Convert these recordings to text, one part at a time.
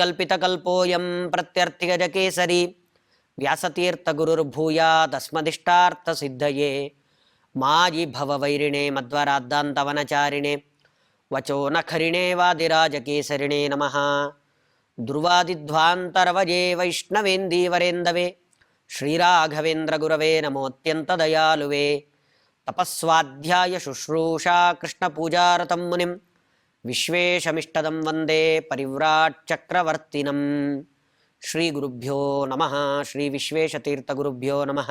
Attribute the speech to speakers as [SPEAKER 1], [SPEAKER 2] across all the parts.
[SPEAKER 1] वाञ्छाकल्पितकल्पोऽयं प्रत्यर्थिगजकेसरी व्यासतीर्थगुरुर्भूयादस्मदिष्टार्थसिद्धये मायि भववैरिणे मध्वराद्दान्तवनचारिणे वचो नखरिणे वादिराजकेसरिणे नमः। ध्रुवादिध्वान्तरवये वैष्णवेन्दीवरेन्दवे श्रीराघवेन्द्रगुरवे नमोऽत्यन्तदयालुवे। तपस्वाध्याय शुश्रूषा कृष्णपूजारतं मुनिं विश्वेशमिष्टदं वन्दे परिव्राट् चक्रवर्तिनं। ಶ್ರೀ ಗುರುಭ್ಯೋ ನಮಃ. ಶ್ರೀ ವಿಶ್ವೇಶತೀರ್ಥ ಗುರುಭ್ಯೋ ನಮಃ.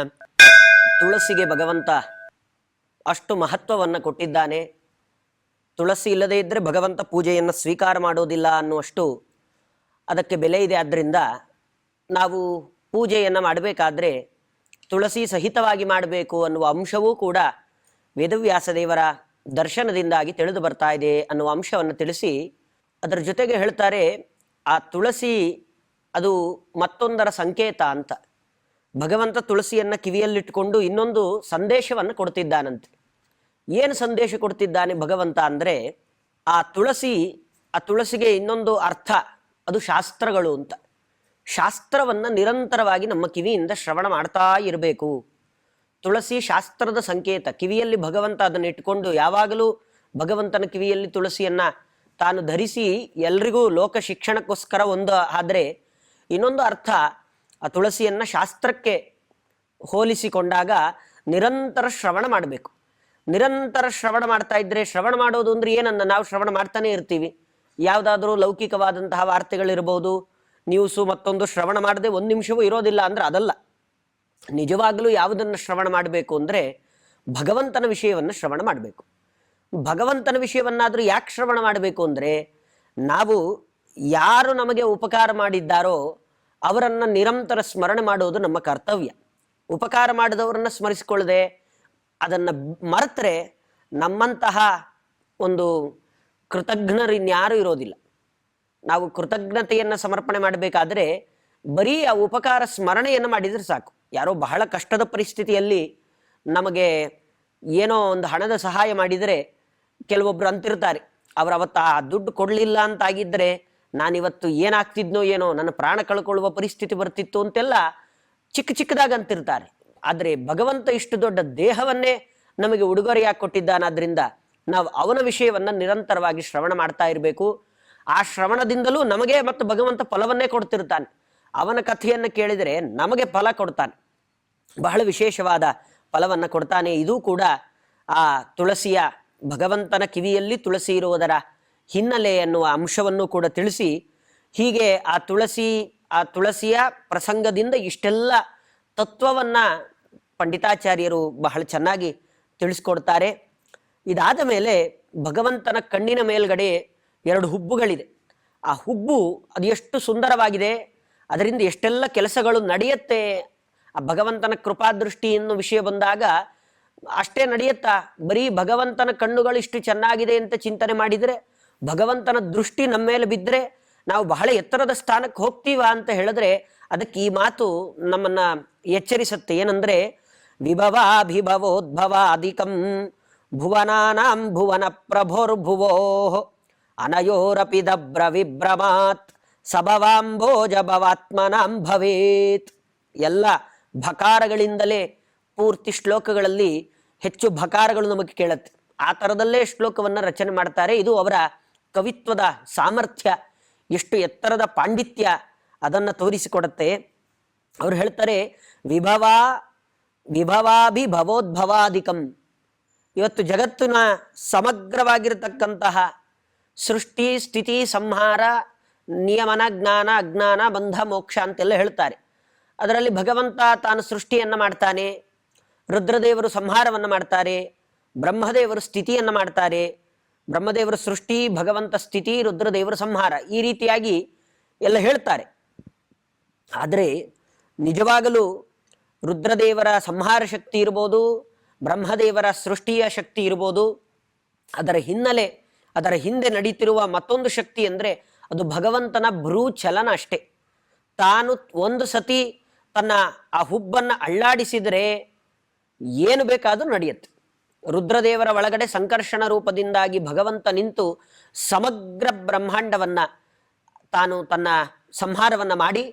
[SPEAKER 1] ತುಳಸಿಗೆ ಭಗವಂತ ಅಷ್ಟು ಮಹತ್ವವನ್ನು ಕೊಟ್ಟಿದ್ದಾನೆ. ತುಳಸಿ ಇಲ್ಲದೇ ಇದ್ದರೆ ಭಗವಂತ ಪೂಜೆಯನ್ನು ಸ್ವೀಕಾರ ಮಾಡೋದಿಲ್ಲ ಅನ್ನುವಷ್ಟು ಅದಕ್ಕೆ ಬೆಲೆ ಇದೆ. ಆದ್ದರಿಂದ ನಾವು ಪೂಜೆಯನ್ನು ಮಾಡಬೇಕಾದ್ರೆ ತುಳಸಿ ಸಹಿತವಾಗಿ ಮಾಡಬೇಕು ಅನ್ನುವ ಅಂಶವೂ ಕೂಡ ವೇದವ್ಯಾಸ ದೇವರ ದರ್ಶನದಿಂದಾಗಿ ತಿಳಿದು ಬರ್ತಾ ಇದೆ ಅನ್ನುವ ಅಂಶವನ್ನು ತಿಳಿಸಿ, ಅದರ ಜೊತೆಗೆ ಹೇಳ್ತಾರೆ ಆ ತುಳಸಿ ಅದು ಮತ್ತೊಂದರ ಸಂಕೇತ ಅಂತ. ಭಗವಂತ ತುಳಸಿಯನ್ನು ಕಿವಿಯಲ್ಲಿಟ್ಟುಕೊಂಡು ಇನ್ನೊಂದು ಸಂದೇಶವನ್ನು ಕೊಡ್ತಿದ್ದಾನಂತೆ. ಏನು ಸಂದೇಶ ಕೊಡ್ತಿದ್ದಾನೆ ಭಗವಂತ ಅಂದರೆ, ಆ ತುಳಸಿಗೆ ಇನ್ನೊಂದು ಅರ್ಥ, ಅದು ಶಾಸ್ತ್ರಗಳು ಅಂತ. ಶಾಸ್ತ್ರವನ್ನು ನಿರಂತರವಾಗಿ ನಮ್ಮ ಕಿವಿಯಿಂದ ಶ್ರವಣ ಮಾಡ್ತಾ ಇರಬೇಕು. ತುಳಸಿ ಶಾಸ್ತ್ರದ ಸಂಕೇತ. ಕಿವಿಯಲ್ಲಿ ಭಗವಂತ ಅದನ್ನು ಇಟ್ಕೊಂಡು ಯಾವಾಗಲೂ ಭಗವಂತನ ಕಿವಿಯಲ್ಲಿ ತುಳಸಿಯನ್ನು ತಾನು ಧರಿಸಿ ಎಲ್ರಿಗೂ ಲೋಕ ಶಿಕ್ಷಣಕ್ಕೋಸ್ಕರ ಒಂದು ಆದರೆ, ಇನ್ನೊಂದು ಅರ್ಥ ಆ ತುಳಸಿಯನ್ನು ಶಾಸ್ತ್ರಕ್ಕೆ ಹೋಲಿಸಿಕೊಂಡಾಗ ನಿರಂತರ ಶ್ರವಣ ಮಾಡಬೇಕು. ನಿರಂತರ ಶ್ರವಣ ಮಾಡ್ತಾ ಇದ್ದರೆ, ಶ್ರವಣ ಮಾಡೋದು ಅಂದರೆ ಏನನ್ನ, ನಾವು ಶ್ರವಣ ಮಾಡ್ತಾನೆ ಇರ್ತೀವಿ. ಯಾವುದಾದ್ರೂ ಲೌಕಿಕವಾದಂತಹ ವಾರ್ತೆಗಳಿರ್ಬೋದು, ನ್ಯೂಸು ಮತ್ತೊಂದು, ಶ್ರವಣ ಮಾಡದೆ ಒಂದು ನಿಮಿಷವೂ ಇರೋದಿಲ್ಲ ಅಂದರೆ ಅದಲ್ಲ. ನಿಜವಾಗಲೂ ಯಾವುದನ್ನು ಶ್ರವಣ ಮಾಡಬೇಕು ಅಂದರೆ ಭಗವಂತನ ವಿಷಯವನ್ನು ಶ್ರವಣ ಮಾಡಬೇಕು. ಭಗವಂತನ ವಿಷಯವನ್ನಾದರೂ ಯಾಕೆ ಶ್ರವಣ ಮಾಡಬೇಕು ಅಂದರೆ, ನಾವು ಯಾರು ನಮಗೆ ಉಪಕಾರ ಮಾಡಿದ್ದಾರೋ ಅವರನ್ನು ನಿರಂತರ ಸ್ಮರಣೆ ಮಾಡೋದು ನಮ್ಮ ಕರ್ತವ್ಯ. ಉಪಕಾರ ಮಾಡಿದವರನ್ನು ಸ್ಮರಿಸಿಕೊಳ್ಳದೆ ಅದನ್ನು ಮರೆತರೆ ನಮ್ಮಂತಹ ಒಂದು ಕೃತಜ್ಞರಿನ್ಯಾರೂ ಇರೋದಿಲ್ಲ. ನಾವು ಕೃತಜ್ಞತೆಯನ್ನು ಸಮರ್ಪಣೆ ಮಾಡಬೇಕಾದ್ರೆ ಬರೀ ಆ ಉಪಕಾರ ಸ್ಮರಣೆಯನ್ನು ಮಾಡಿದರೆ ಸಾಕು. ಯಾರೋ ಬಹಳ ಕಷ್ಟದ ಪರಿಸ್ಥಿತಿಯಲ್ಲಿ ನಮಗೆ ಏನೋ ಒಂದು ಹಣದ ಸಹಾಯ ಮಾಡಿದರೆ ಕೆಲವೊಬ್ಬರು ಅಂತಿರ್ತಾರೆ, ಅವರು ಅವತ್ತು ಆ ದುಡ್ಡು ಕೊಡಲಿಲ್ಲ ಅಂತಾಗಿದ್ದರೆ ನಾನಿವತ್ತು ಏನಾಗ್ತಿದ್ನೋ ಏನೋ, ನನ್ನ ಪ್ರಾಣ ಕಳ್ಕೊಳ್ಳುವ ಪರಿಸ್ಥಿತಿ ಬರ್ತಿತ್ತು ಅಂತೆಲ್ಲ ಚಿಕ್ಕದಾಗಿ ಅಂತಿರ್ತಾರೆ. ಆದರೆ ಭಗವಂತ ಇಷ್ಟು ದೊಡ್ಡ ದೇಹವನ್ನೇ ನಮಗೆ ಉಡುಗೊರೆಯಾಗಿ ಕೊಟ್ಟಿದ್ದಾನಾದ್ರಿಂದ ನಾವು ಅವನ ವಿಷಯವನ್ನು ನಿರಂತರವಾಗಿ ಶ್ರವಣ ಮಾಡ್ತಾ ಇರಬೇಕು. ಆ ಶ್ರವಣದಿಂದಲೂ ನಮಗೆ ಮತ್ತು ಭಗವಂತ ಫಲವನ್ನೇ ಕೊಡ್ತಿರ್ತಾನೆ. ಅವನ ಕಥೆಯನ್ನು ಕೇಳಿದರೆ ನಮಗೆ ಫಲ ಕೊಡ್ತಾನೆ, ಬಹಳ ವಿಶೇಷವಾದ ಫಲವನ್ನು ಕೊಡ್ತಾನೆ. ಇದು ಕೂಡ ಆ ತುಳಸಿಯ, ಭಗವಂತನ ಕಿವಿಯಲ್ಲಿ ತುಳಸಿ ಇರುವುದರ ಹಿನ್ನೆಲೆ ಎನ್ನುವ ಅಂಶವನ್ನು ಕೂಡ ತಿಳಿಸಿ, ಹೀಗೆ ಆ ತುಳಸಿಯ ಪ್ರಸಂಗದಿಂದ ಇಷ್ಟೆಲ್ಲ ತತ್ವವನ್ನು ಪಂಡಿತಾಚಾರ್ಯರು ಬಹಳ ಚೆನ್ನಾಗಿ ತಿಳಿಸ್ಕೊಡ್ತಾರೆ. ಇದಾದ ಮೇಲೆ ಭಗವಂತನ ಕಣ್ಣಿನ ಮೇಲ್ಗಡೆ 2 ಹುಬ್ಬುಗಳಿದೆ. ಆ ಹುಬ್ಬು ಅದು ಎಷ್ಟು ಸುಂದರವಾಗಿದೆ, ಅದರಿಂದ ಎಷ್ಟೆಲ್ಲ ಕೆಲಸಗಳು ನಡೆಯುತ್ತೆ. ಆ ಭಗವಂತನ ಕೃಪಾದೃಷ್ಟಿ ಎನ್ನುವ ವಿಷಯ ಬಂದಾಗ ಅಷ್ಟೇ ನಡೆಯುತ್ತಾ? ಬರೀ ಭಗವಂತನ ಕಣ್ಣುಗಳು ಇಷ್ಟು ಚೆನ್ನಾಗಿದೆ ಅಂತ ಚಿಂತನೆ ಮಾಡಿದರೆ, ಭಗವಂತನ ದೃಷ್ಟಿ ನಮ್ಮ ಮೇಲೆ ಬಿದ್ದರೆ ನಾವು ಬಹಳ ಎತ್ತರದ ಸ್ಥಾನಕ್ಕೆ ಹೋಗ್ತೀವ ಅಂತ ಹೇಳಿದ್ರೆ ಅದಕ್ಕೆ ಈ ಮಾತು ನಮ್ಮನ್ನ ಎಚ್ಚರಿಸುತ್ತೆ. ಏನಂದ್ರೆ, ವಿಭವಾಭಿಭವೋದ್ಭವಾದಿಕಂ ಭುವನಾನಾಂ ಭುವನ ಪ್ರಭೋರ್ಭುವೋ ಅನಯೋರಪಿ ದಬ್ರ ವಿಭ್ರಮಾತ್ ಸಭವಾಂಭೋಜ ಭವಾತ್ಮನಾಂ ಭವೇತ್. ಎಲ್ಲ ಭಕಾರಗಳಿಂದಲೇ ಪೂರ್ತಿ ಶ್ಲೋಕಗಳಲ್ಲಿ ಹೆಚ್ಚು ಭಕಾರಗಳು ನಮಗೆ ಕೇಳುತ್ತೆ. ಆ ಥರದಲ್ಲೇ ಶ್ಲೋಕವನ್ನು ರಚನೆ ಮಾಡ್ತಾರೆ. ಇದು ಅವರ ಕವಿತ್ವದ ಸಾಮರ್ಥ್ಯ, ಎಷ್ಟು ಎತ್ತರದ ಪಾಂಡಿತ್ಯ ಅದನ್ನು ತೋರಿಸಿಕೊಡುತ್ತೆ. ಅವ್ರು ಹೇಳ್ತಾರೆ, ವಿಭವಾಭಿಭವೋದ್ಭವಾದಿಕಂ. ಇವತ್ತು ಜಗತ್ತಿನ ಸಮಗ್ರವಾಗಿರತಕ್ಕಂತಹ ಸೃಷ್ಟಿ, ಸ್ಥಿತಿ, ಸಂಹಾರ, ನಿಯಮನ, ಜ್ಞಾನ, ಅಜ್ಞಾನ, ಬಂಧ, ಮೋಕ್ಷ ಅಂತೆಲ್ಲ ಹೇಳ್ತಾರೆ. ಅದರಲ್ಲಿ ಭಗವಂತ ತಾನು ಸೃಷ್ಟಿಯನ್ನು ಮಾಡ್ತಾನೆ, ರುದ್ರದೇವರು ಸಂಹಾರವನ್ನು ಮಾಡ್ತಾರೆ, ಬ್ರಹ್ಮದೇವರು ಸ್ಥಿತಿಯನ್ನು ಮಾಡ್ತಾರೆ. ಬ್ರಹ್ಮದೇವರ ಸೃಷ್ಟಿ, ಭಗವಂತ ಸ್ಥಿತಿ, ರುದ್ರದೇವರ ಸಂಹಾರ, ಈ ರೀತಿಯಾಗಿ ಎಲ್ಲ ಹೇಳ್ತಾರೆ. ಆದರೆ ನಿಜವಾಗಲೂ ರುದ್ರದೇವರ ಸಂಹಾರ ಶಕ್ತಿ ಇರ್ಬೋದು, ಬ್ರಹ್ಮದೇವರ ಸೃಷ್ಟಿಯ ಶಕ್ತಿ ಇರ್ಬೋದು, ಅದರ ಹಿನ್ನೆಲೆ, ಅದರ ಹಿಂದೆ ನಡೀತಿರುವ ಮತ್ತೊಂದು ಶಕ್ತಿ ಅಂದರೆ ಅದು ಭಗವಂತನ ಭ್ರೂ ಚಲನ ಅಷ್ಟೇ. ತಾನು ಒಂದು ಸತಿ ತನ್ನ ಆ ಹುಬ್ಬನ್ನು ಅಳ್ಳಾಡಿಸಿದರೆ ಏನು ಬೇಕಾದರೂ ನಡೆಯುತ್ತೆ. ರುದ್ರದೇವರ ಒಳಗಡೆ ಸಂಕರ್ಷಣ ರೂಪದಿಂದಾಗಿ ಭಗವಂತ ನಿಂತು ಸಮಗ್ರ ಬ್ರಹ್ಮಾಂಡವನ್ನ ತಾನು ತನ್ನ ಸಂಹಾರವನ್ನು ಮಾಡಿ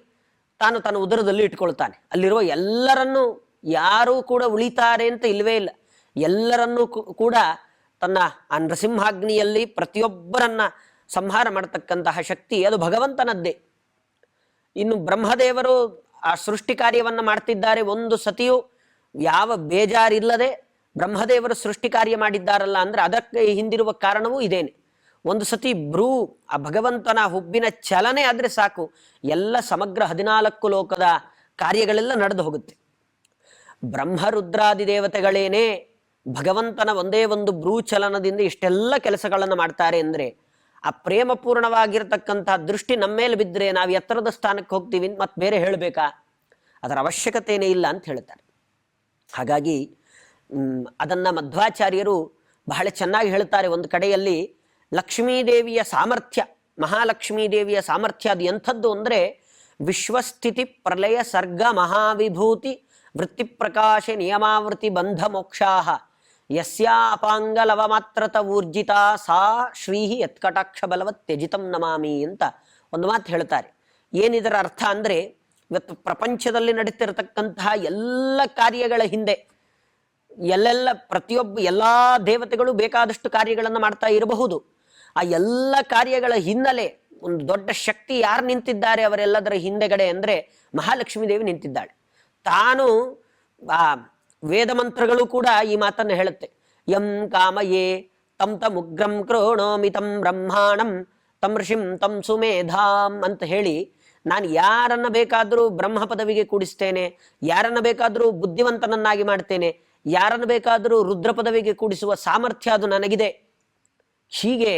[SPEAKER 1] ತಾನು ತನ್ನ ಉದರದಲ್ಲಿ ಇಟ್ಕೊಳ್ತಾನೆ. ಅಲ್ಲಿರುವ ಎಲ್ಲರನ್ನೂ ಯಾರೂ ಕೂಡ ಉಳಿತಾರೆ ಅಂತ ಇಲ್ಲವೇ ಇಲ್ಲ. ಎಲ್ಲರನ್ನೂ ಕೂಡ ತನ್ನ ಆ ನರಸಿಂಹಾಗ್ನಿಯಲ್ಲಿ ಪ್ರತಿಯೊಬ್ಬರನ್ನ ಸಂಹಾರ ಮಾಡತಕ್ಕಂತಹ ಶಕ್ತಿ ಅದು ಭಗವಂತನದ್ದೇ. ಇನ್ನು ಬ್ರಹ್ಮದೇವರು ಆ ಸೃಷ್ಟಿ ಕಾರ್ಯವನ್ನು ಮಾಡ್ತಿದ್ದಾರೆ. ಒಂದು ಸತಿಯೂ ಯಾವ ಬೇಜಾರಿಲ್ಲದೆ ಬ್ರಹ್ಮದೇವರು ಸೃಷ್ಟಿ ಕಾರ್ಯ ಮಾಡಿದ್ದಾರಲ್ಲ ಅಂದರೆ ಅದಕ್ಕೆ ಹಿಂದಿರುವ ಕಾರಣವೂ ಇದೇನೆ. ಒಂದು ಸತಿ ಆ ಭಗವಂತನ ಹುಬ್ಬಿನ ಚಲನೆ ಆದರೆ ಸಾಕು, ಎಲ್ಲ ಸಮಗ್ರ 14 ಲೋಕದ ಕಾರ್ಯಗಳೆಲ್ಲ ನಡೆದು ಹೋಗುತ್ತೆ. ಬ್ರಹ್ಮರುದ್ರಾದಿ ದೇವತೆಗಳೇನೇ ಭಗವಂತನ ಒಂದೇ ಒಂದು ಚಲನದಿಂದ ಇಷ್ಟೆಲ್ಲ ಕೆಲಸಗಳನ್ನು ಮಾಡ್ತಾರೆ ಅಂದರೆ ಆ ಪ್ರೇಮಪೂರ್ಣವಾಗಿರ್ತಕ್ಕಂತಹ ದೃಷ್ಟಿ ನಮ್ಮ ಮೇಲೆ ಬಿದ್ದರೆ ನಾವು ಎತ್ತರದ ಸ್ಥಾನಕ್ಕೆ ಹೋಗ್ತೀವಿ, ಮತ್ತೆ ಬೇರೆ ಹೇಳಬೇಕಾ? ಅದರ ಅವಶ್ಯಕತೆಯೇ ಇಲ್ಲ ಅಂತ ಹೇಳ್ತಾರೆ. ಹಾಗಾಗಿ ಅದನ್ನು ಮಧ್ವಾಚಾರ್ಯರು ಬಹಳ ಚೆನ್ನಾಗಿ ಹೇಳ್ತಾರೆ. ಒಂದು ಕಡೆಯಲ್ಲಿ ಲಕ್ಷ್ಮೀದೇವಿಯ ಸಾಮರ್ಥ್ಯ, ಮಹಾಲಕ್ಷ್ಮೀದೇವಿಯ ಸಾಮರ್ಥ್ಯ ಅದು ಎಂಥದ್ದು ಅಂದರೆ ವಿಶ್ವಸ್ಥಿತಿ ಪ್ರಲಯ ಸರ್ಗ ಮಹಾವಿಭೂತಿ ವೃತ್ತಿ ಪ್ರಕಾಶ ನಿಯಮಾವೃತಿ ಬಂಧ ಮೋಕ್ಷಾಹ ಯಸ್ಯಾ ಅಪಾಂಗಲವ ಮಾತ್ರತ ಊರ್ಜಿತಾ ಸಾ ಶ್ರೀಹಿ ಯತ್ಕಟಾಕ್ಷ ಬಲವತ್ ತ್ಯಜಿತಂ ನಮಾಮಿ ಅಂತ ಒಂದು ಮಾತು ಹೇಳ್ತಾರೆ. ಏನಿದರ ಅರ್ಥ ಅಂದರೆ ಇವತ್ತು ಪ್ರಪಂಚದಲ್ಲಿ ನಡೀತಿರತಕ್ಕಂತಹ ಎಲ್ಲ ಕಾರ್ಯಗಳ ಹಿಂದೆ ಎಲ್ಲ ದೇವತೆಗಳು ಬೇಕಾದಷ್ಟು ಕಾರ್ಯಗಳನ್ನು ಮಾಡ್ತಾ ಇರಬಹುದು. ಆ ಎಲ್ಲ ಕಾರ್ಯಗಳ ಹಿನ್ನೆಲೆ ಒಂದು ದೊಡ್ಡ ಶಕ್ತಿ ಯಾರು ನಿಂತಿದ್ದಾರೆ ಅವರೆಲ್ಲದರ ಹಿಂದೆಗಡೆ ಅಂದರೆ ಮಹಾಲಕ್ಷ್ಮೀ ದೇವಿ ನಿಂತಿದ್ದಾಳೆ. ತಾನು ಆ ವೇದ ಮಂತ್ರಗಳು ಕೂಡ ಈ ಮಾತನ್ನು ಹೇಳುತ್ತೆ. ಯಂ ಕಾಮಯೇ ತಂ ತಮುಗ್ರಂ ಕ್ರೋಣೋಮಿ ತಂ ಬ್ರಹ್ಮಾಣಂ ತಂ ಋಷಿಂ ತಂ ಸುಮೇಧಾಂ ಅಂತ ಹೇಳಿ, ನಾನು ಯಾರನ್ನ ಬೇಕಾದರೂ ಬ್ರಹ್ಮ ಪದವಿಗೆ ಕೂಡಿಸ್ತೇನೆ, ಯಾರನ್ನ ಬೇಕಾದರೂ ಬುದ್ಧಿವಂತನನ್ನಾಗಿ ಮಾಡ್ತೇನೆ, ಯಾರನ್ನು ಬೇಕಾದರೂ ರುದ್ರ ಪದವಿಗೆ ಕೂಡಿಸುವ ಸಾಮರ್ಥ್ಯ ಅದು ನನಗಿದೆ. ಹೀಗೆ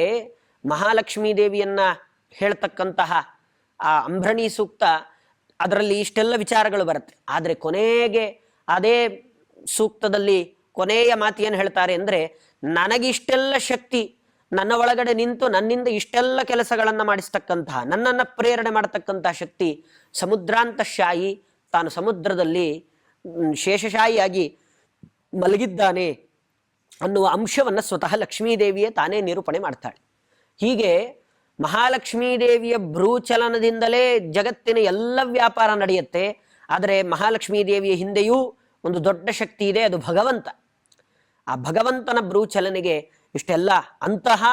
[SPEAKER 1] ಮಹಾಲಕ್ಷ್ಮೀ ದೇವಿಯನ್ನ ಹೇಳ್ತಕ್ಕಂತಹ ಆ ಅಂಬ್ರಣಿ ಸೂಕ್ತ, ಅದರಲ್ಲಿ ಇಷ್ಟೆಲ್ಲ ವಿಚಾರಗಳು ಬರುತ್ತೆ. ಆದರೆ ಕೊನೆಗೆ ಅದೇ ಸೂಕ್ತದಲ್ಲಿ ಕೊನೆಯ ಮಾತು ಏನು ಹೇಳ್ತಾರೆ ಅಂದರೆ, ನನಗಿಷ್ಟೆಲ್ಲ ಶಕ್ತಿ ನನ್ನ ಒಳಗಡೆ ನಿಂತು ನನ್ನಿಂದ ಇಷ್ಟೆಲ್ಲ ಕೆಲಸಗಳನ್ನು ಮಾಡಿಸ್ತಕ್ಕಂತಹ, ನನ್ನನ್ನು ಪ್ರೇರಣೆ ಮಾಡತಕ್ಕಂತಹ ಶಕ್ತಿ ಸಮುದ್ರಾಂತಶಾಯಿ, ತಾನು ಸಮುದ್ರದಲ್ಲಿ ಶೇಷಶಾಯಿಯಾಗಿ ಮಲಗಿದ್ದಾನೆ ಅನ್ನುವ ಅಂಶವನ್ನು ಸ್ವತಃ ಲಕ್ಷ್ಮೀದೇವಿಯೇ ತಾನೇ ನಿರೂಪಣೆ ಮಾಡ್ತಾಳೆ. ಹೀಗೆ ಮಹಾಲಕ್ಷ್ಮೀದೇವಿಯ ಭ್ರೂಚಲನದಿಂದಲೇ ಜಗತ್ತಿನ ಎಲ್ಲ ವ್ಯಾಪಾರ ನಡೆಯುತ್ತೆ. ಆದರೆ ಮಹಾಲಕ್ಷ್ಮೀ ದೇವಿಯ ಹಿಂದೆಯೂ ಒಂದು ದೊಡ್ಡ ಶಕ್ತಿ ಇದೆ, ಅದು ಭಗವಂತ. ಆ ಭಗವಂತನ ಭ್ರೂಚಲನೆಗೆ ಇಷ್ಟೆಲ್ಲ ಅಂತಹ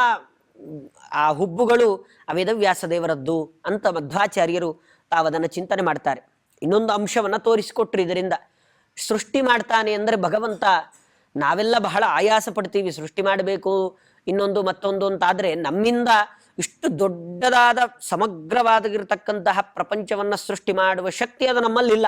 [SPEAKER 1] ಆ ಹುಬ್ಬುಗಳು ಆ ವೇದವ್ಯಾಸ ದೇವರದ್ದು ಅಂತ ಮಧ್ವಾಚಾರ್ಯರು ತಾವದನ್ನು ಚಿಂತನೆ ಮಾಡ್ತಾರೆ. ಇನ್ನೊಂದು ಅಂಶವನ್ನು ತೋರಿಸಿಕೊಟ್ರು ಇದರಿಂದ. ಸೃಷ್ಟಿ ಮಾಡ್ತಾನೆ ಅಂದರೆ ಭಗವಂತ, ನಾವೆಲ್ಲ ಬಹಳ ಆಯಾಸ ಪಡ್ತೀವಿ ಸೃಷ್ಟಿ ಮಾಡಬೇಕು ಇನ್ನೊಂದು ಮತ್ತೊಂದು ಅಂತಾದರೆ, ನಮ್ಮಿಂದ ಇಷ್ಟು ದೊಡ್ಡದಾದ ಸಮಗ್ರವಾಗಿರತಕ್ಕಂತಹ ಪ್ರಪಂಚವನ್ನು ಸೃಷ್ಟಿ ಮಾಡುವ ಶಕ್ತಿ ಅದು ನಮ್ಮಲ್ಲಿಲ್ಲ,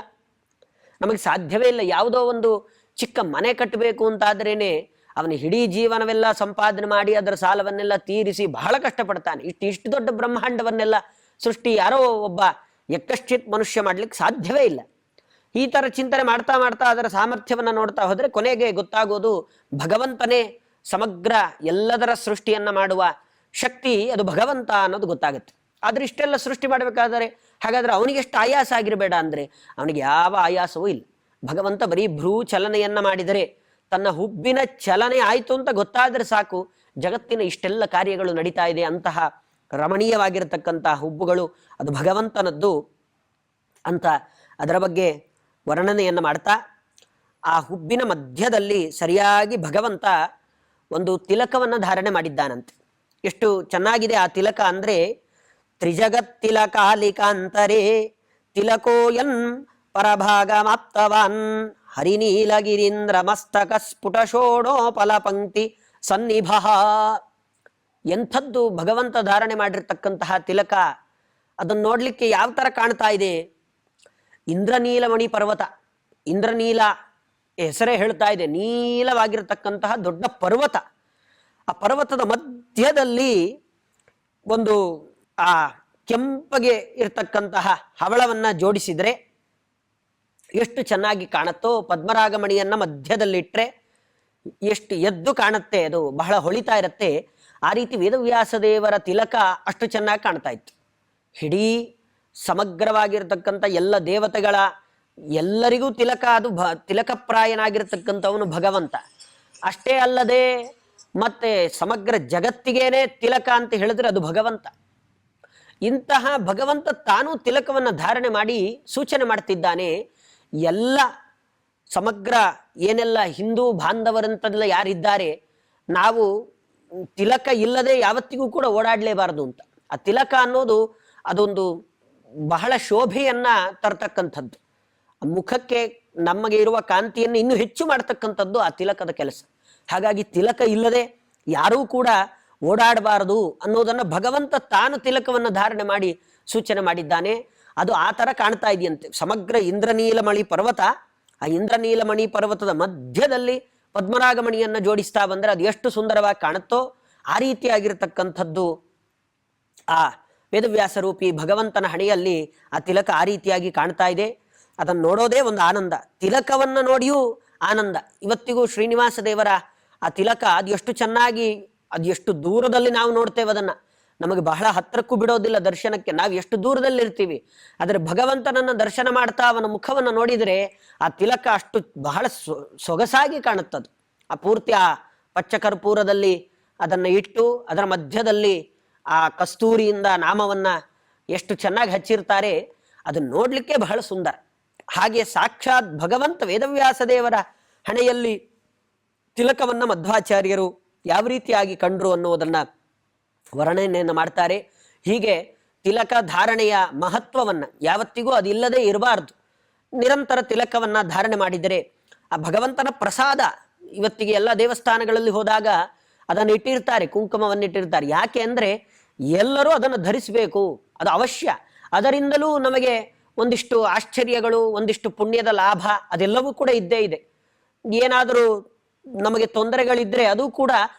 [SPEAKER 1] ನಮಗೆ ಸಾಧ್ಯವೇ ಇಲ್ಲ. ಯಾವುದೋ ಒಂದು ಚಿಕ್ಕ ಮನೆ ಕಟ್ಟಬೇಕು ಅಂತಾದ್ರೇನೆ ಅವನು ಇಡೀ ಜೀವನವೆಲ್ಲ ಸಂಪಾದನೆ ಮಾಡಿ ಅದರ ಸಾಲವನ್ನೆಲ್ಲ ತೀರಿಸಿ ಬಹಳ ಕಷ್ಟಪಡ್ತಾನೆ. ಇಷ್ಟು ದೊಡ್ಡ ಬ್ರಹ್ಮಾಂಡವನ್ನೆಲ್ಲ ಸೃಷ್ಟಿ ಯಾರೋ ಒಬ್ಬ ಯಕ್ಕಶ್ಚಿತ್ ಮನುಷ್ಯ ಮಾಡ್ಲಿಕ್ಕೆ ಸಾಧ್ಯವೇ ಇಲ್ಲ. ಈ ಥರ ಚಿಂತನೆ ಮಾಡ್ತಾ ಮಾಡ್ತಾ ಅದರ ಸಾಮರ್ಥ್ಯವನ್ನು ನೋಡ್ತಾ ಹೋದರೆ ಕೊನೆಗೆ ಗೊತ್ತಾಗೋದು ಭಗವಂತನೇ ಸಮಗ್ರ ಎಲ್ಲದರ ಸೃಷ್ಟಿಯನ್ನು ಮಾಡುವ ಶಕ್ತಿ, ಅದು ಭಗವಂತ ಅನ್ನೋದು ಗೊತ್ತಾಗುತ್ತೆ. ಆದರೆ ಇಷ್ಟೆಲ್ಲ ಸೃಷ್ಟಿ ಮಾಡಬೇಕಾದರೆ ಹಾಗಾದರೆ ಅವನಿಗೆ ಎಷ್ಟು ಆಯಾಸ ಆಗಿರಬೇಡ ಅಂದರೆ ಅವನಿಗೆ ಯಾವ ಆಯಾಸವೂ ಇಲ್ಲ. ಭಗವಂತ ಬರೀ ಭ್ರೂ ಚಲನೆಯನ್ನು ಮಾಡಿದರೆ, ತನ್ನ ಹುಬ್ಬಿನ ಚಲನೆ ಆಯಿತು ಅಂತ ಗೊತ್ತಾದರೆ ಸಾಕು, ಜಗತ್ತಿನ ಇಷ್ಟೆಲ್ಲ ಕಾರ್ಯಗಳು ನಡೀತಾ ಇದೆ. ಅಂತಹ ರಮಣೀಯವಾಗಿರತಕ್ಕಂತಹ ಹುಬ್ಬುಗಳು ಅದು ಭಗವಂತನದ್ದು ಅಂತ ಅದರ ಬಗ್ಗೆ ವರ್ಣನೆಯನ್ನು ಮಾಡ್ತಾ, ಆ ಹುಬ್ಬಿನ ಮಧ್ಯದಲ್ಲಿ ಸರಿಯಾಗಿ ಭಗವಂತ ಒಂದು ತಿಲಕವನ್ನು ಧಾರಣೆ ಮಾಡಿದ್ದಾನಂತೆ. ಎಷ್ಟು ಚೆನ್ನಾಗಿದೆ ಆ ತಿಲಕ ಅಂದರೆ, ತ್ರಿಜಗತ್ತಿಲಕಾಲಿಕಾಂತರೇ ತಿಲಕೋಯನ್ ಪರಭಾಗಮಾಪ್ತವಾನ್ ಹರಿನೀಲಗಿರೀಂದ್ರ ಮಸ್ತಕ ಸ್ಫುಟ ಷೋಡೋಪಲ ಪಂಕ್ತಿ ಸನ್ನಿಭ. ಎಂಥದ್ದು ಭಗವಂತ ಧಾರಣೆ ಮಾಡಿರ್ತಕ್ಕಂತಹ ತಿಲಕ, ಅದನ್ನು ನೋಡಲಿಕ್ಕೆ ಯಾವ ಥರ ಕಾಣ್ತಾ ಇದೆ? ಇಂದ್ರನೀಲಮಣಿ ಪರ್ವತ, ಇಂದ್ರನೀಲ ಹೆಸರೇ ಹೇಳ್ತಾ ಇದೆ, ನೀಲವಾಗಿರತಕ್ಕಂತಹ ದೊಡ್ಡ ಪರ್ವತ. ಆ ಪರ್ವತದ ಮಧ್ಯದಲ್ಲಿ ಒಂದು ಆ ಕೆಂಪಗೆ ಇರತಕ್ಕಂತಹ ಹವಳವನ್ನು ಜೋಡಿಸಿದರೆ ಎಷ್ಟು ಚೆನ್ನಾಗಿ ಕಾಣುತ್ತೋ, ಪದ್ಮರಾಗಮಣಿಯನ್ನು ಮಧ್ಯದಲ್ಲಿಟ್ಟರೆ ಎಷ್ಟು ಎದ್ದು ಕಾಣುತ್ತೆ, ಅದು ಬಹಳ ಹೊಳಿತಾ ಇರುತ್ತೆ. ಆ ರೀತಿ ವೇದವ್ಯಾಸ ದೇವರ ತಿಲಕ ಅಷ್ಟು ಚೆನ್ನಾಗಿ ಕಾಣ್ತಾ ಇತ್ತು. ಇಡೀ ಸಮಗ್ರವಾಗಿರ್ತಕ್ಕಂಥ ಎಲ್ಲ ದೇವತೆಗಳ ಎಲ್ಲರಿಗೂ ತಿಲಕ, ಅದು ತಿಲಕಪ್ರಾಯನಾಗಿರ್ತಕ್ಕಂಥವನು ಭಗವಂತ. ಅಷ್ಟೇ ಅಲ್ಲದೆ ಮತ್ತೆ ಸಮಗ್ರ ಜಗತ್ತಿಗೇನೆ ತಿಲಕ ಅಂತ ಹೇಳಿದ್ರೆ ಅದು ಭಗವಂತ. ಇಂತಹ ಭಗವಂತ ತಾನು ತಿಲಕವನ್ನು ಧಾರಣೆ ಮಾಡಿ ಸೂಚನೆ ಮಾಡ್ತಿದ್ದಾನೆ. ಎಲ್ಲ ಸಮಗ್ರ ಏನೆಲ್ಲ ಹಿಂದೂ ಬಾಂಧವರಂತೆಲ್ಲ ಯಾರಿದ್ದಾರೆ, ನಾವು ತಿಲಕ ಇಲ್ಲದೆ ಯಾವತ್ತಿಗೂ ಕೂಡ ಓಡಾಡಲೇಬಾರದು ಅಂತ. ಆ ತಿಲಕ ಅನ್ನೋದು ಅದೊಂದು ಬಹಳ ಶೋಭೆಯನ್ನ ತರ್ತಕ್ಕಂಥದ್ದು. ಮುಖಕ್ಕೆ ನಮಗೆ ಇರುವ ಕಾಂತಿಯನ್ನು ಇನ್ನೂ ಹೆಚ್ಚು ಮಾಡ್ತಕ್ಕಂಥದ್ದು ಆ ತಿಲಕದ ಕೆಲಸ. ಹಾಗಾಗಿ ತಿಲಕ ಇಲ್ಲದೆ ಯಾರೂ ಕೂಡ ಓಡಾಡಬಾರದು ಅನ್ನೋದನ್ನು ಭಗವಂತ ತಾನು ತಿಲಕವನ್ನು ಧಾರಣೆ ಮಾಡಿ ಸೂಚನೆ ಮಾಡಿದ್ದಾನೆ. ಅದು ಆ ಥರ ಕಾಣ್ತಾ ಇದೆಯಂತೆ. ಸಮಗ್ರ ಇಂದ್ರನೀಲಮಣಿ ಪರ್ವತ, ಆ ಇಂದ್ರನೀಲಮಣಿ ಪರ್ವತದ ಮಧ್ಯದಲ್ಲಿ ಪದ್ಮರಾಗಮಣಿಯನ್ನು ಜೋಡಿಸ್ತಾ ಬಂದರೆ ಅದು ಎಷ್ಟು ಸುಂದರವಾಗಿ ಕಾಣುತ್ತೋ ಆ ರೀತಿಯಾಗಿರ್ತಕ್ಕಂಥದ್ದು ಆ ವೇದವ್ಯಾಸ ರೂಪಿ ಭಗವಂತನ ಹಣೆಯಲ್ಲಿ ಆ ತಿಲಕ ಆ ರೀತಿಯಾಗಿ ಕಾಣ್ತಾ ಇದೆ. ಅದನ್ನು ನೋಡೋದೇ ಒಂದು ಆನಂದ. ತಿಲಕವನ್ನು ನೋಡಿಯೂ ಆನಂದ. ಇವತ್ತಿಗೂ ಶ್ರೀನಿವಾಸ ದೇವರ ಆ ತಿಲಕ ಅದು ಎಷ್ಟು ಚೆನ್ನಾಗಿ, ಅದು ಎಷ್ಟು ದೂರದಲ್ಲಿ ನಾವು ನೋಡ್ತೇವೆ, ಅದನ್ನು ನಮಗೆ ಬಹಳ ಹತ್ತಿರಕ್ಕೂ ಬಿಡೋದಿಲ್ಲ ದರ್ಶನಕ್ಕೆ, ನಾವು ಎಷ್ಟು ದೂರದಲ್ಲಿರ್ತೀವಿ. ಆದರೆ ಭಗವಂತನನ್ನು ದರ್ಶನ ಮಾಡ್ತಾ ಅವನ ಮುಖವನ್ನು ನೋಡಿದರೆ ಆ ತಿಲಕ ಅಷ್ಟು ಬಹಳ ಸೊಗಸಾಗಿ ಕಾಣುತ್ತದು. ಆ ಪೂರ್ತಿ ಆ ಪಚ್ಚಕರ್ಪೂರದಲ್ಲಿ ಅದನ್ನು ಇಟ್ಟು ಅದರ ಮಧ್ಯದಲ್ಲಿ ಆ ಕಸ್ತೂರಿಯಿಂದ ನಾಮವನ್ನು ಎಷ್ಟು ಚೆನ್ನಾಗಿ ಹಚ್ಚಿರ್ತಾರೆ, ಅದನ್ನು ನೋಡಲಿಕ್ಕೆ ಬಹಳ ಸುಂದರ. ಹಾಗೆ ಸಾಕ್ಷಾತ್ ಭಗವಂತ ವೇದವ್ಯಾಸ ದೇವರ ಹಣೆಯಲ್ಲಿ ತಿಲಕವನ್ನು ಮಧ್ವಾಚಾರ್ಯರು ಯಾವ ರೀತಿಯಾಗಿ ಕಂಡ್ರು ಅನ್ನುವುದನ್ನು ವರ್ಣನೆಯನ್ನು ಮಾಡ್ತಾರೆ. ಹೀಗೆ ತಿಲಕ ಧಾರಣೆಯ ಮಹತ್ವವನ್ನು ಯಾವತ್ತಿಗೂ ಅದಿಲ್ಲದೆ ಇರಬಾರ್ದು. ನಿರಂತರ ತಿಲಕವನ್ನು ಧಾರಣೆ ಮಾಡಿದರೆ ಆ ಭಗವಂತನ ಪ್ರಸಾದ. ಇವತ್ತಿಗೆ ಎಲ್ಲ ದೇವಸ್ಥಾನಗಳಲ್ಲಿ ಹೋದಾಗ ಅದನ್ನು ಇಟ್ಟಿರ್ತಾರೆ, ಕುಂಕುಮವನ್ನು ಇಟ್ಟಿರ್ತಾರೆ. ಯಾಕೆ ಅಂದರೆ ಎಲ್ಲರೂ ಅದನ್ನು ಧರಿಸಬೇಕು, ಅದು ಅವಶ್ಯ. ಅದರಿಂದಲೂ ನಮಗೆ ಒಂದಿಷ್ಟು ಆಶ್ಚರ್ಯಗಳು, ಒಂದಿಷ್ಟು ಪುಣ್ಯದ ಲಾಭ ಅದೆಲ್ಲವೂ ಕೂಡ ಇದ್ದೇ ಇದೆ. ಏನಾದರೂ ನಮಗೆ ತೊಂದರೆಗಳಿದ್ರೆ ಅದು ಕೂಡ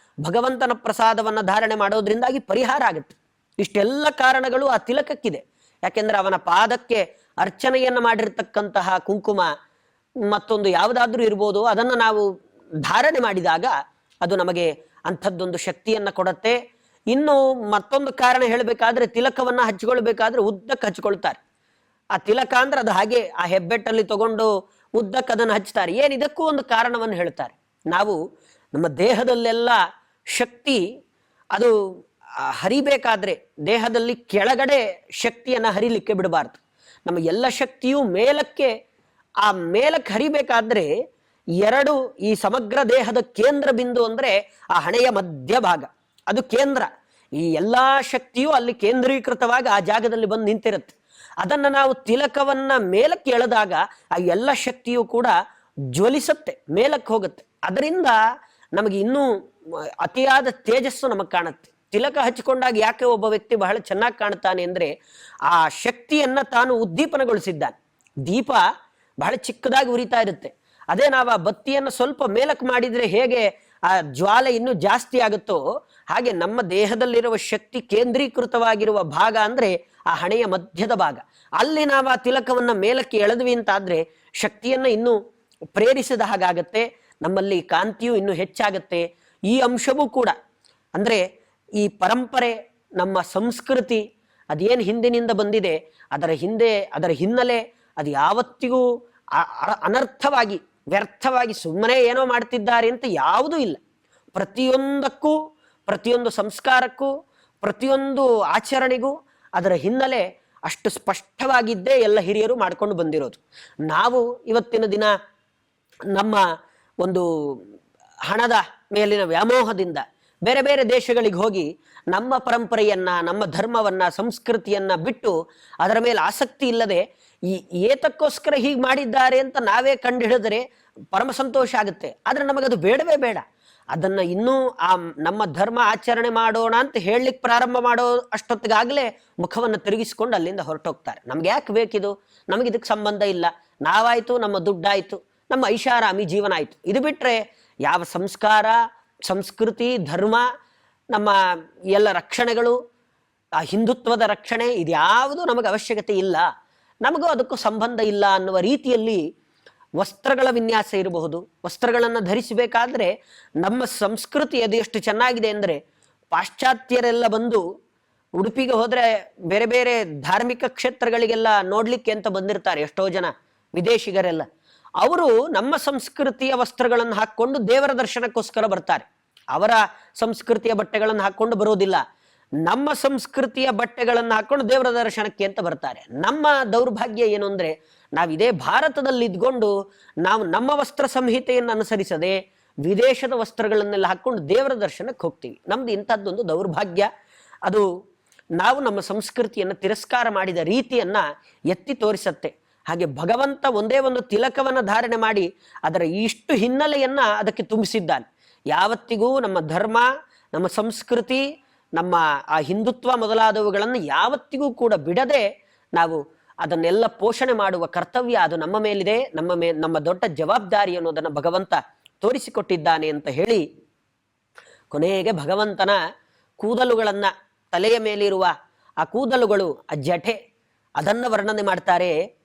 [SPEAKER 1] ಭಗವಂತನ ಪ್ರಸಾದವನ್ನು ಧಾರಣೆ ಮಾಡೋದ್ರಿಂದಾಗಿ ಪರಿಹಾರ ಆಗುತ್ತೆ. ಇಷ್ಟೆಲ್ಲ ಕಾರಣಗಳು ಆ ತಿಲಕಕ್ಕಿದೆ. ಯಾಕೆಂದ್ರೆ ಅವನ ಪಾದಕ್ಕೆ ಅರ್ಚನೆಯನ್ನು ಮಾಡಿರ್ತಕ್ಕಂತಹ ಕುಂಕುಮ ಮತ್ತೊಂದು ಯಾವುದಾದ್ರೂ ಇರ್ಬೋದು, ಅದನ್ನು ನಾವು ಧಾರಣೆ ಮಾಡಿದಾಗ ಅದು ನಮಗೆ ಅಂಥದ್ದೊಂದು ಶಕ್ತಿಯನ್ನು ಕೊಡುತ್ತೆ. ಇನ್ನು ಮತ್ತೊಂದು ಕಾರಣ ಹೇಳಬೇಕಾದ್ರೆ, ತಿಲಕವನ್ನು ಹಚ್ಕೊಳ್ಬೇಕಾದ್ರೆ ಉದ್ದಕ್ಕೆ ಹಚ್ಕೊಳ್ತಾರೆ. ಆ ತಿಲಕ ಅಂದ್ರೆ ಅದು ಹಾಗೆ ಆ ಹೆಬ್ಬೆಟ್ಟಲ್ಲಿ ತಗೊಂಡು ಉದ್ದಕ್ಕೆ ಅದನ್ನು ಹಚ್ತಾರೆ. ಏನಿದಕ್ಕೂ ಒಂದು ಕಾರಣವನ್ನು ಹೇಳ್ತಾರೆ. ನಾವು ನಮ್ಮ ದೇಹದಲ್ಲೆಲ್ಲ ಶಕ್ತಿ ಅದು ಹರಿಬೇಕಾದ್ರೆ ದೇಹದಲ್ಲಿ ಕೆಳಗಡೆ ಶಕ್ತಿಯನ್ನು ಹರಿಲಿಕ್ಕೆ ಬಿಡಬಾರ್ದು. ನಮ್ಮ ಎಲ್ಲ ಶಕ್ತಿಯೂ ಮೇಲಕ್ಕೆ, ಆ ಮೇಲಕ್ಕೆ ಹರಿಬೇಕಾದ್ರೆ ಎರಡು, ಈ ಸಮಗ್ರ ದೇಹದ ಕೇಂದ್ರ ಬಿಂದು ಅಂದ್ರೆ ಆ ಹಣೆಯ ಮಧ್ಯಭಾಗ, ಅದು ಕೇಂದ್ರ. ಈ ಎಲ್ಲಾ ಶಕ್ತಿಯೂ ಅಲ್ಲಿ ಕೇಂದ್ರೀಕೃತವಾಗಿ ಆ ಜಾಗದಲ್ಲಿ ಬಂದು ನಿಂತಿರುತ್ತೆ. ಅದನ್ನು ನಾವು ತಿಲಕವನ್ನ ಮೇಲಕ್ಕೆ ಎಳೆದಾಗ ಆ ಎಲ್ಲ ಶಕ್ತಿಯೂ ಕೂಡ ಜ್ವಲಿಸುತ್ತೆ, ಮೇಲಕ್ಕೆ ಹೋಗುತ್ತೆ. ಅದರಿಂದ ನಮಗೆ ಇನ್ನೂ ಅತಿಯಾದ ತೇಜಸ್ಸು ನಮಗೆ ಕಾಣುತ್ತೆ. ತಿಲಕ ಹಚ್ಚಿಕೊಂಡಾಗ ಯಾಕೆ ಒಬ್ಬ ವ್ಯಕ್ತಿ ಬಹಳ ಚೆನ್ನಾಗಿ ಕಾಣ್ತಾನೆ ಅಂದ್ರೆ ಆ ಶಕ್ತಿಯನ್ನ ತಾನು ಉದ್ದೀಪನಗೊಳಿಸಿದ್ದಾನೆ. ದೀಪ ಬಹಳ ಚಿಕ್ಕದಾಗಿ ಉರಿತಾ ಇರುತ್ತೆ. ಅದೇ ನಾವು ಆ ಬತ್ತಿಯನ್ನು ಸ್ವಲ್ಪ ಮೇಲಕ್ಕೆ ಮಾಡಿದ್ರೆ ಹೇಗೆ ಆ ಜ್ವಾಲೆ ಇನ್ನೂ ಜಾಸ್ತಿ ಆಗುತ್ತೋ ಹಾಗೆ ನಮ್ಮ ದೇಹದಲ್ಲಿರುವ ಶಕ್ತಿ ಕೇಂದ್ರೀಕೃತವಾಗಿರುವ ಭಾಗ ಅಂದ್ರೆ ಆ ಹಣೆಯ ಮಧ್ಯದ ಭಾಗ. ಅಲ್ಲಿ ನಾವು ಆ ತಿಲಕವನ್ನ ಮೇಲಕ್ಕೆ ಎಳೆದ್ವಿ ಅಂತಾದ್ರೆ ಶಕ್ತಿಯನ್ನ ಇನ್ನೂ ಪ್ರೇರಿಸಿದ ಹಾಗಾಗತ್ತೆ, ನಮ್ಮಲ್ಲಿ ಕಾಂತಿಯು ಇನ್ನೂ ಹೆಚ್ಚಾಗತ್ತೆ. ಈ ಅಂಶವೂ ಕೂಡ ಅಂದ್ರೆ ಈ ಪರಂಪರೆ, ನಮ್ಮ ಸಂಸ್ಕೃತಿ ಅದೇನು ಹಿಂದಿನಿಂದ ಬಂದಿದೆ ಅದರ ಹಿಂದೆ, ಅದರ ಹಿನ್ನೆಲೆ ಅದು ಯಾವತ್ತಿಗೂ ಅನರ್ಥವಾಗಿ ವ್ಯರ್ಥವಾಗಿ ಸುಮ್ಮನೆ ಏನೋ ಮಾಡ್ತಿದ್ದಾರೆ ಅಂತ ಯಾವುದೂ ಇಲ್ಲ. ಪ್ರತಿಯೊಂದಕ್ಕೂ, ಪ್ರತಿಯೊಂದು ಸಂಸ್ಕಾರಕ್ಕೂ, ಪ್ರತಿಯೊಂದು ಆಚರಣೆಗೂ ಅದರ ಹಿನ್ನೆಲೆ ಅಷ್ಟು ಸ್ಪಷ್ಟವಾಗಿದ್ದೇ ಎಲ್ಲ ಹಿರಿಯರು ಮಾಡ್ಕೊಂಡು ಬಂದಿರೋದು. ನಾವು ಇವತ್ತಿನ ದಿನ ನಮ್ಮ ಒಂದು ಹಣದ ಮೇಲಿನ ವ್ಯಾಮೋಹದಿಂದ ಬೇರೆ ಬೇರೆ ದೇಶಗಳಿಗೆ ಹೋಗಿ ನಮ್ಮ ಪರಂಪರೆಯನ್ನ, ನಮ್ಮ ಧರ್ಮವನ್ನ, ಸಂಸ್ಕೃತಿಯನ್ನ ಬಿಟ್ಟು ಅದರ ಮೇಲೆ ಆಸಕ್ತಿ ಇಲ್ಲದೆ ಈ ಏತಕ್ಕೋಸ್ಕರ ಹೀಗೆ ಮಾಡಿದ್ದಾರೆ ಅಂತ ನಾವೇ ಕಂಡು ಹಿಡಿದರೆ ಪರಮ ಸಂತೋಷ ಆಗುತ್ತೆ. ಆದರೆ ನಮಗದು ಬೇಡವೇ ಬೇಡ. ಅದನ್ನ ಇನ್ನೂ ಆ ನಮ್ಮ ಧರ್ಮ ಆಚರಣೆ ಮಾಡೋಣ ಅಂತ ಹೇಳಲಿಕ್ಕೆ ಪ್ರಾರಂಭ ಮಾಡೋ ಅಷ್ಟೊತ್ತಿಗಾಗಲೇ ಮುಖವನ್ನು ತಿರುಗಿಸ್ಕೊಂಡು ಅಲ್ಲಿಂದ ಹೊರಟೋಗ್ತಾರೆ. ನಮ್ಗೆ ಯಾಕೆ ಬೇಕಿದು, ನಮಗಿದಕ್ಕೆ ಸಂಬಂಧ ಇಲ್ಲ, ನಾವಾಯ್ತು, ನಮ್ಮ ದುಡ್ಡಾಯ್ತು, ನಮ್ಮ ಐಷಾರಾಮಿ ಜೀವನ ಆಯ್ತು. ಇದು ಬಿಟ್ರೆ ಯಾವ ಸಂಸ್ಕಾರ, ಸಂಸ್ಕೃತಿ, ಧರ್ಮ, ನಮ್ಮ ಎಲ್ಲ ರಕ್ಷಣೆಗಳು, ಆ ಹಿಂದುತ್ವದ ರಕ್ಷಣೆ ಇದ್ಯಾವುದು ನಮಗೆ ಅವಶ್ಯಕತೆ ಇಲ್ಲ, ನಮಗೂ ಅದಕ್ಕೂ ಸಂಬಂಧ ಇಲ್ಲ ಅನ್ನುವ ರೀತಿಯಲ್ಲಿ ವಸ್ತ್ರಗಳ ವಿನ್ಯಾಸ ಇರಬಹುದು. ವಸ್ತ್ರಗಳನ್ನು ಧರಿಸಬೇಕಾದ್ರೆ ನಮ್ಮ ಸಂಸ್ಕೃತಿ ಅದು ಎಷ್ಟು ಚೆನ್ನಾಗಿದೆ ಅಂದರೆ, ಪಾಶ್ಚಾತ್ಯರೆಲ್ಲ ಬಂದು ಉಡುಪಿಗೆ ಹೋದರೆ ಬೇರೆ ಬೇರೆ ಧಾರ್ಮಿಕ ಕ್ಷೇತ್ರಗಳಿಗೆಲ್ಲ ನೋಡ್ಲಿಕ್ಕೆ ಅಂತ ಬಂದಿರ್ತಾರೆ ಎಷ್ಟೋ ಜನ ವಿದೇಶಿಗರೆಲ್ಲ. ಅವರು ನಮ್ಮ ಸಂಸ್ಕೃತಿಯ ವಸ್ತ್ರಗಳನ್ನು ಹಾಕ್ಕೊಂಡು ದೇವರ ದರ್ಶನಕ್ಕೋಸ್ಕರ ಬರ್ತಾರೆ. ಅವರ ಸಂಸ್ಕೃತಿಯ ಬಟ್ಟೆಗಳನ್ನು ಹಾಕ್ಕೊಂಡು ಬರೋದಿಲ್ಲ. ನಮ್ಮ ಸಂಸ್ಕೃತಿಯ ಬಟ್ಟೆಗಳನ್ನು ಹಾಕೊಂಡು ದೇವರ ದರ್ಶನಕ್ಕೆ ಅಂತ ಬರ್ತಾರೆ. ನಮ್ಮ ದೌರ್ಭಾಗ್ಯ ಏನು ಅಂದ್ರೆ, ನಾವು ಇದೇ ಭಾರತದಲ್ಲಿ ಇದ್ಕೊಂಡು ನಾವು ನಮ್ಮ ವಸ್ತ್ರ ಸಂಹಿತೆಯನ್ನು ಅನುಸರಿಸದೆ ವಿದೇಶದ ವಸ್ತ್ರಗಳನ್ನೆಲ್ಲ ಹಾಕೊಂಡು ದೇವರ ದರ್ಶನಕ್ಕೆ ಹೋಗ್ತೀವಿ. ನಮ್ದು ಇಂಥದ್ದೊಂದು ದೌರ್ಭಾಗ್ಯ. ಅದು ನಾವು ನಮ್ಮ ಸಂಸ್ಕೃತಿಯನ್ನು ತಿರಸ್ಕಾರ ಮಾಡಿದ ರೀತಿಯನ್ನ ಎತ್ತಿ ತೋರಿಸತ್ತೆ. ಹಾಗೆ ಭಗವಂತ ಒಂದೇ ಒಂದು ತಿಲಕವನ್ನು ಧಾರಣೆ ಮಾಡಿ ಅದರ ಇಷ್ಟು ಹಿನ್ನೆಲೆಯನ್ನ ಅದಕ್ಕೆ ತುಂಬಿಸಿದ್ದಾನೆ. ಯಾವತ್ತಿಗೂ ನಮ್ಮ ಧರ್ಮ, ನಮ್ಮ ಸಂಸ್ಕೃತಿ, ನಮ್ಮ ಆ ಹಿಂದುತ್ವ ಮೊದಲಾದವುಗಳನ್ನು ಯಾವತ್ತಿಗೂ ಕೂಡ ಬಿಡದೆ ನಾವು ಅದನ್ನೆಲ್ಲ ಪೋಷಣೆ ಮಾಡುವ ಕರ್ತವ್ಯ ಅದು ನಮ್ಮ ಮೇಲಿದೆ. ನಮ್ಮ ದೊಡ್ಡ ಜವಾಬ್ದಾರಿ ಅನ್ನೋದನ್ನು ಭಗವಂತ ತೋರಿಸಿಕೊಟ್ಟಿದ್ದಾನೆ ಅಂತ ಹೇಳಿ ಕೊನೆಗೆ ಭಗವಂತನ ಕೂದಲುಗಳನ್ನ, ತಲೆಯ ಮೇಲಿರುವ ಆ ಕೂದಲುಗಳು, ಆ ಜಠೆ, ಅದನ್ನ ವರ್ಣನೆ ಮಾಡ್ತಾರೆ.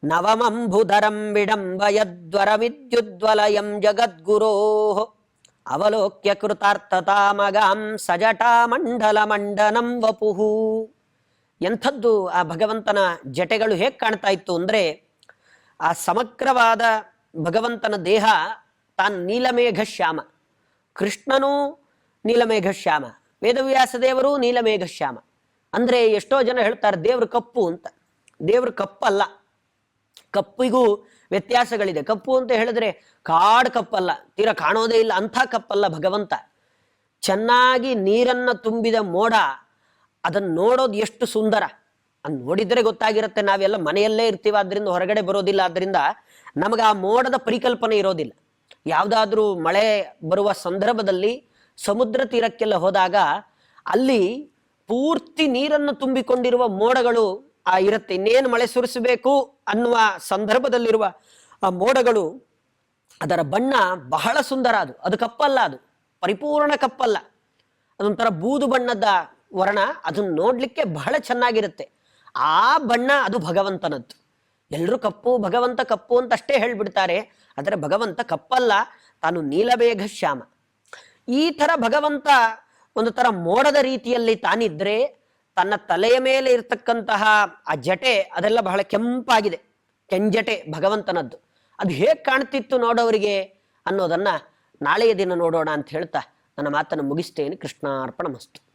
[SPEAKER 1] ನವಮಂಬುಧರಂ ವಿಡಂಬಯದ್ವರ ವಿದ್ಯುದ್ವಲಯಂ ಜಗದ್ಗುರೋ ಅವಲೋಕ್ಯ ಕೃತಾರ್ಥತಾಮಗಾಂ ಸಜಟಾ ಮಂಡಲ ಮಂಡನಂ ವಪುಹು. ಎಂಥದ್ದು ಆ ಭಗವಂತನ ಜಟೆಗಳು ಹೇಗೆ ಕಾಣ್ತಾ ಇತ್ತು ಅಂದ್ರೆ, ಆ ಸಮಗ್ರವಾದ ಭಗವಂತನ ದೇಹ ತಾನು ನೀಲಮೇಘ ಶ್ಯಾಮ, ಕೃಷ್ಣನೂ ನೀಲಮೇಘ ಶ್ಯಾಮ, ವೇದವ್ಯಾಸ ದೇವರು ನೀಲಮೇಘ ಶ್ಯಾಮ. ಅಂದ್ರೆ ಎಷ್ಟೋ ಜನ ಹೇಳ್ತಾರೆ ದೇವ್ರ ಕಪ್ಪು ಅಂತ. ದೇವ್ರ ಕಪ್ಪಲ್ಲ, ಕಪ್ಪಿಗೂ ವ್ಯತ್ಯಾಸಗಳಿದೆ. ಕಪ್ಪು ಅಂತ ಹೇಳಿದ್ರೆ ಕಾಡ್ ಕಪ್ಪಲ್ಲ, ತೀರ ಕಾಣೋದೇ ಇಲ್ಲ ಅಂಥ ಕಪ್ಪಲ್ಲ ಭಗವಂತ. ಚೆನ್ನಾಗಿ ನೀರನ್ನ ತುಂಬಿದ ಮೋಡ, ಅದನ್ನ ನೋಡೋದು ಎಷ್ಟು ಸುಂದರ, ಅದ್ ನೋಡಿದ್ರೆ ಗೊತ್ತಾಗಿರುತ್ತೆ. ನಾವೆಲ್ಲ ಮನೆಯಲ್ಲೇ ಇರ್ತೀವಿ, ಆದ್ರಿಂದ ಹೊರಗಡೆ ಬರೋದಿಲ್ಲ, ಆದ್ರಿಂದ ನಮಗೆ ಆ ಮೋಡದ ಪರಿಕಲ್ಪನೆ ಇರೋದಿಲ್ಲ. ಯಾವುದಾದ್ರೂ ಮಳೆ ಬರುವ ಸಂದರ್ಭದಲ್ಲಿ ಸಮುದ್ರ ತೀರಕ್ಕೆಲ್ಲ ಹೋದಾಗ ಅಲ್ಲಿ ಪೂರ್ತಿ ನೀರನ್ನು ತುಂಬಿಕೊಂಡಿರುವ ಮೋಡಗಳು ಇರುತ್ತೆ. ಇನ್ನೇನು ಮಳೆ ಸುರಿಸಬೇಕು ಅನ್ನುವ ಸಂದರ್ಭದಲ್ಲಿರುವ ಆ ಮೋಡಗಳು, ಅದರ ಬಣ್ಣ ಬಹಳ ಸುಂದರ. ಅದು ಕಪ್ಪಲ್ಲ, ಅದು ಪರಿಪೂರ್ಣ ಕಪ್ಪಲ್ಲ, ಅದೊಂಥರ ಬೂದು ಬಣ್ಣದ ವರ್ಣ. ಅದನ್ನ ನೋಡ್ಲಿಕ್ಕೆ ಬಹಳ ಚೆನ್ನಾಗಿರುತ್ತೆ. ಆ ಬಣ್ಣ ಅದು ಭಗವಂತನದ್ದು. ಎಲ್ಲರೂ ಕಪ್ಪು, ಭಗವಂತ ಕಪ್ಪು ಅಂತ ಅಷ್ಟೇ ಹೇಳ್ಬಿಡ್ತಾರೆ. ಆದರೆ ಭಗವಂತ ಕಪ್ಪಲ್ಲ, ತಾನು ನೀಲಮೇಘ ಶ್ಯಾಮ. ಈ ತರ ಭಗವಂತ ಒಂದು ತರ ಮೋಡದ ರೀತಿಯಲ್ಲಿ ತಾನಿದ್ರೆ, ತನ್ನ ತಲೆಯ ಮೇಲೆ ಇರ್ತಕ್ಕಂತಹ ಆ ಜಟೆ ಅದೆಲ್ಲ ಬಹಳ ಕೆಂಪಾಗಿದೆ, ಕೆಂಜಟೆ ಭಗವಂತನದ್ದು. ಅದು ಹೇಗೆ ಕಾಣ್ತಿತ್ತು ನೋಡೋರಿಗೆ ಅನ್ನೋದನ್ನ ನಾಳೆಯ ದಿನ ನೋಡೋಣ ಅಂತ ಹೇಳ್ತಾ ನನ್ನ ಮಾತನ್ನು ಮುಗಿಸ್ತೇನೆ. ಕೃಷ್ಣಾರ್ಪಣಮಸ್ತು.